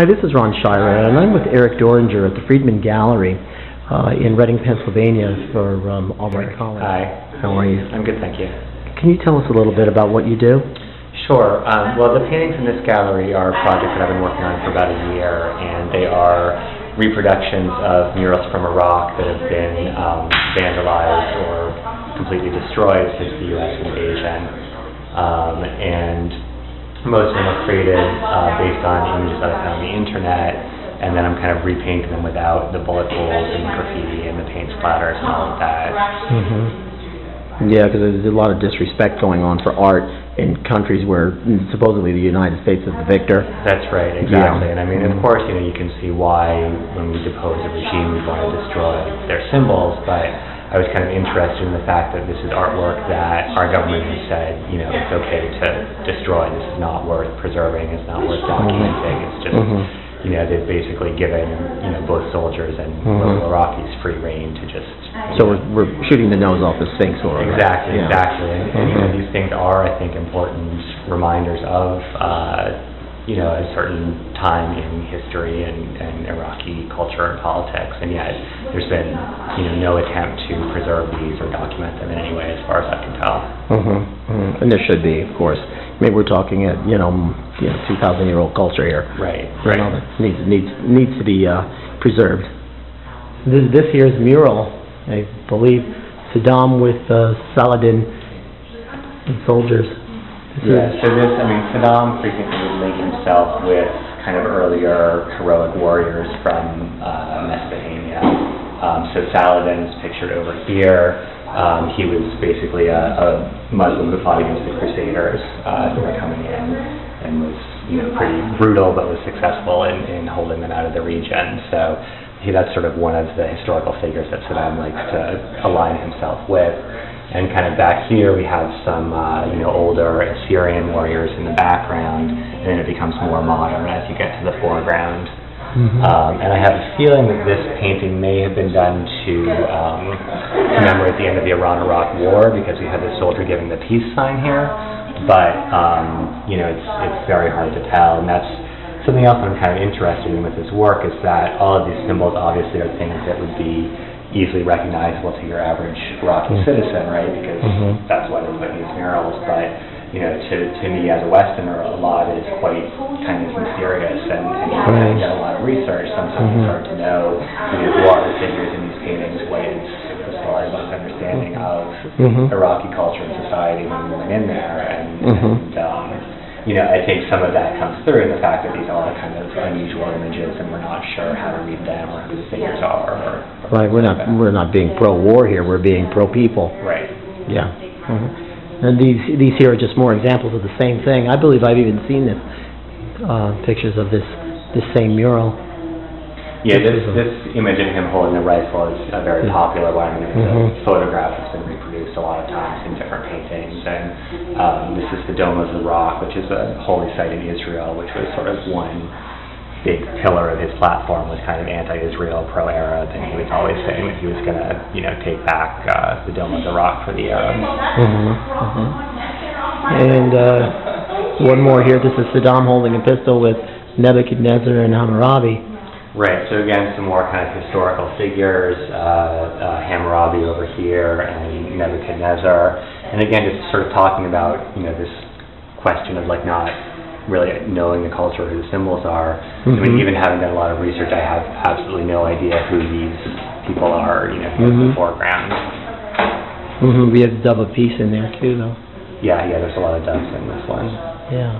Hi, this is Ron Schira, and I'm with Eric Doeringer at the Freedman Gallery in Reading, Pennsylvania for Albright College. Hi. How are you? I'm good, thank you. Can you tell us a little bit about what you do? Sure. Well, the paintings in this gallery are projects that I've been working on for about a year, and they are reproductions of murals from Iraq that have been vandalized or completely destroyed since the U.S. invasion. And most of them are created based on images that I found on the internet, and then I'm kind of repainting them without the bullet holes and the graffiti and the paint splatters and all of that. Yeah, because there's a lot of disrespect going on for art in countries where supposedly the United States is the victor. That's right, exactly. Yeah. And I mean, of course, you can see why when we depose a regime we want to destroy their symbols, but I was kind of interested in the fact that this is artwork that our government has said, it's okay to destroy. This is not worth preserving. It's not worth documenting. It's just, they've basically given, both soldiers and local Iraqis free rein to just. So we're shooting the nose off the Sphinx, or exactly, yeah. Exactly. And these things are, I think, important reminders of. A certain time in history and Iraqi culture and politics, and yet there's been, no attempt to preserve these or document them in any way, as far as I can tell. And there should be, of course. Maybe we're talking at 2,000-year-old culture here. Right. That needs to be preserved. This here's mural, I believe, Saddam with Saladin and soldiers. Yeah, so Saddam frequently would link himself with kind of earlier heroic warriors from Mesopotamia. So Saladin is pictured over here. He was basically a Muslim who fought against the Crusaders who were coming in and was pretty brutal, but was successful in holding them out of the region. So that's sort of one of the historical figures that Saddam likes to align himself with. And kind of back here we have some older Assyrian warriors in the background, and then it becomes more modern as you get to the foreground. And I have a feeling that this painting may have been done to commemorate the end of the Iran-Iraq War, because we have the soldier giving the peace sign here. But it's very hard to tell, and that's something else I'm kind of interested in with this work, is that all of these symbols obviously are things that would be easily recognizable to your average Iraqi citizen, right? Because that's why they put these murals. But to me as a Westerner, a lot is quite kind of mysterious, and you kind of get a lot of research. Sometimes it's hard to know who are the figures in these paintings, what is the solid understanding of Iraqi culture and society when we went in there, I think some of that comes through in the fact that these are kind of unusual images, and we're not sure how to read them or who the figures are. Right, we're not being pro-war here. We're being pro-people. Right. Yeah. And these here are just more examples of the same thing. I believe I've even seen this pictures of this same mural. Yeah, this image of him holding the rifle is a very popular one. It's a photograph that's been reproduced a lot of times in different paintings. And this is the Dome of the Rock, which is a holy site in Israel, which was sort of one big pillar of his platform, was kind of anti-Israel, pro-Arab, and he was always saying that he was going to, take back the Dome of the Rock for the Arabs. And one more here. This is Saddam holding a pistol with Nebuchadnezzar and Hammurabi. Right, so again, some more kind of historical figures, Hammurabi over here and Nebuchadnezzar. And again, just sort of talking about, this question of not really knowing the culture, who the symbols are. Even having done a lot of research, I have absolutely no idea who these people are, in the foreground. We have Dove of Peace in there too, though. Yeah, there's a lot of doves in this one. Yeah.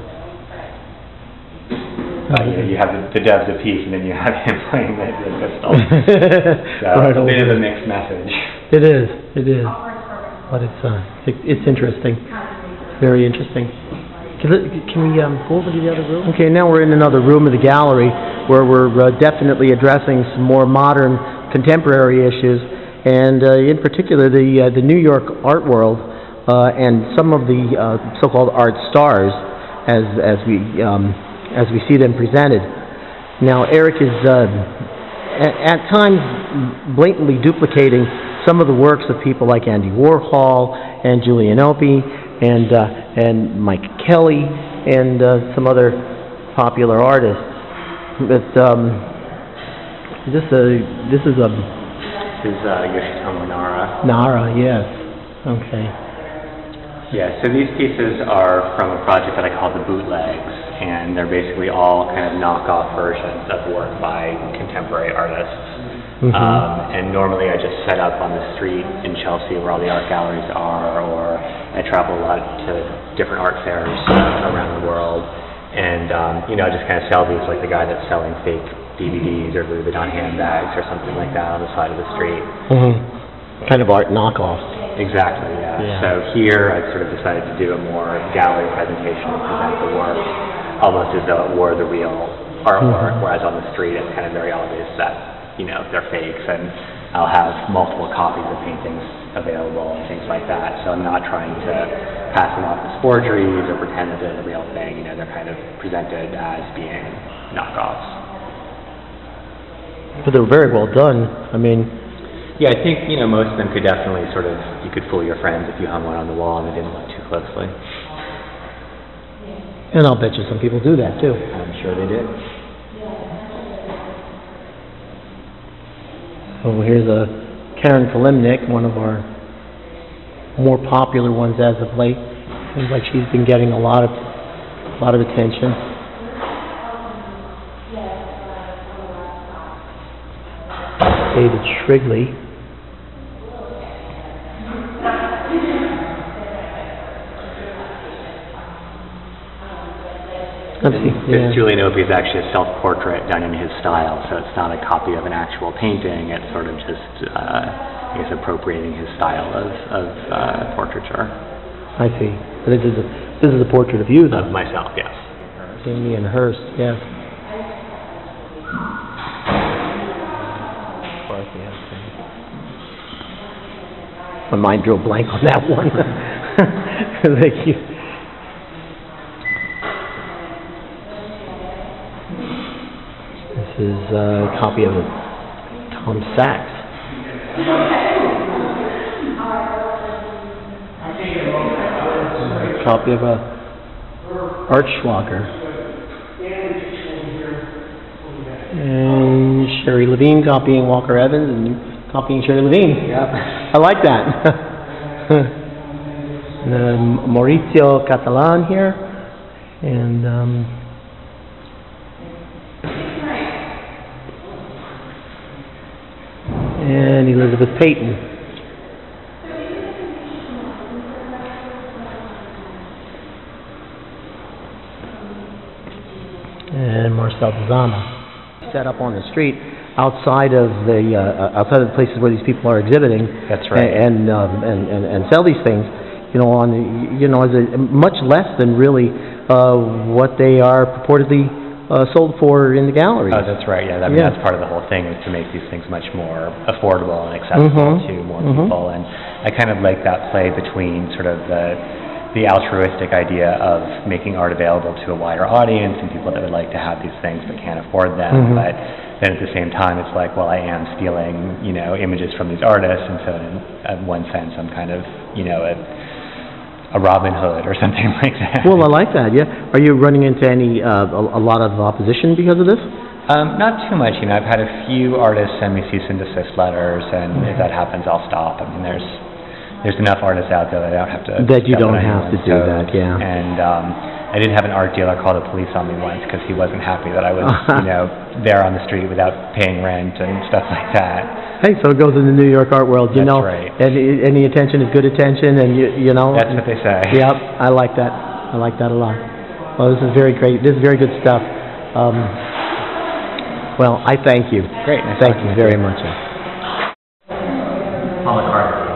You have the doves of peace, and then you have him playing the pistol. So right, a bit of a mixed message. It is, but it's interesting, very interesting. Can we go over to the other room? Okay, now we're in another room of the gallery where we're definitely addressing some more modern, contemporary issues, and in particular the New York art world and some of the so-called art stars, as we see them presented. Now, Eric is at times blatantly duplicating some of the works of people like Andy Warhol and Julian Opie and Mike Kelly and some other popular artists. But this is a Yoshitomo Nara. Nara, yes. Okay. Yeah, so these pieces are from a project that I call the Bootlegs, and they're basically all kind of knockoff versions of work by contemporary artists. And normally I just set up on the street in Chelsea where all the art galleries are, or I travel a lot to different art fairs around the world, and I just kind of sell these like the guy that's selling fake DVDs or Louis Vuitton handbags or something like that on the side of the street. Kind of art knockoffs. Exactly, yeah. So here I sort of decided to do a more gallery presentation and present the work almost as though it were the real artwork, whereas on the street it's kind of very obvious that they're fakes, and I'll have multiple copies of paintings available and things like that. So I'm not trying to pass them off as forgeries or pretend that they're the real thing. They're kind of presented as being knockoffs. But they're very well done. I mean, yeah, I think most of them could definitely you could fool your friends if you hung one on the wall and they didn't look too closely. And I'll bet you some people do that too. I'm sure they did. Oh, here's a Karen Kalimnik, one of our more popular ones as of late. Seems like she's been getting a lot of attention. David Shrigley. This Julian Opie is actually a self-portrait done in his style, so it's not a copy of an actual painting. It's sort of just, appropriating his style of portraiture. I see. This is a portrait of you, though. Of myself, yes. Damien Hirst, yes. My mind drew a blank on that one. Thank you. This is a copy of Tom Sachs. A copy of Art Schwager. And Sherry Levine copying Walker Evans and copying Sherry Levine. Yeah. I like that. Mauricio Catalan here. And Elizabeth Payton. And Marcel Zama. Set up on the street outside of the places where these people are exhibiting. That's right. And sell these things, as a much less than really what they are purportedly sold for in the galleries. Oh, that's right. Yeah, that's part of the whole thing, is to make these things much more affordable and accessible to more people. And I kind of like that play between sort of the altruistic idea of making art available to a wider audience and people that would like to have these things but can't afford them. But then at the same time, it's like, well, I am stealing, images from these artists, and so in one sense, I'm kind of, a Robin Hood or something like that. Well, I like that. Yeah. Are you running into a lot of opposition because of this? Not too much. I've had a few artists send me cease and desist letters, and if that happens, I'll stop. I mean, there's enough artists out there that I don't have to. That you don't have to do that. Yeah. And I did have an art dealer call the police on me once because he wasn't happy that I was, there on the street without paying rent and stuff like that. Hey, so it goes in the New York art world, That's right. Any attention is good attention, and you know. That's what they say. Yep, I like that. I like that a lot. Well, this is very great. This is very good stuff. Well, I thank you. Great. Nice thank you very much. Paula Carter.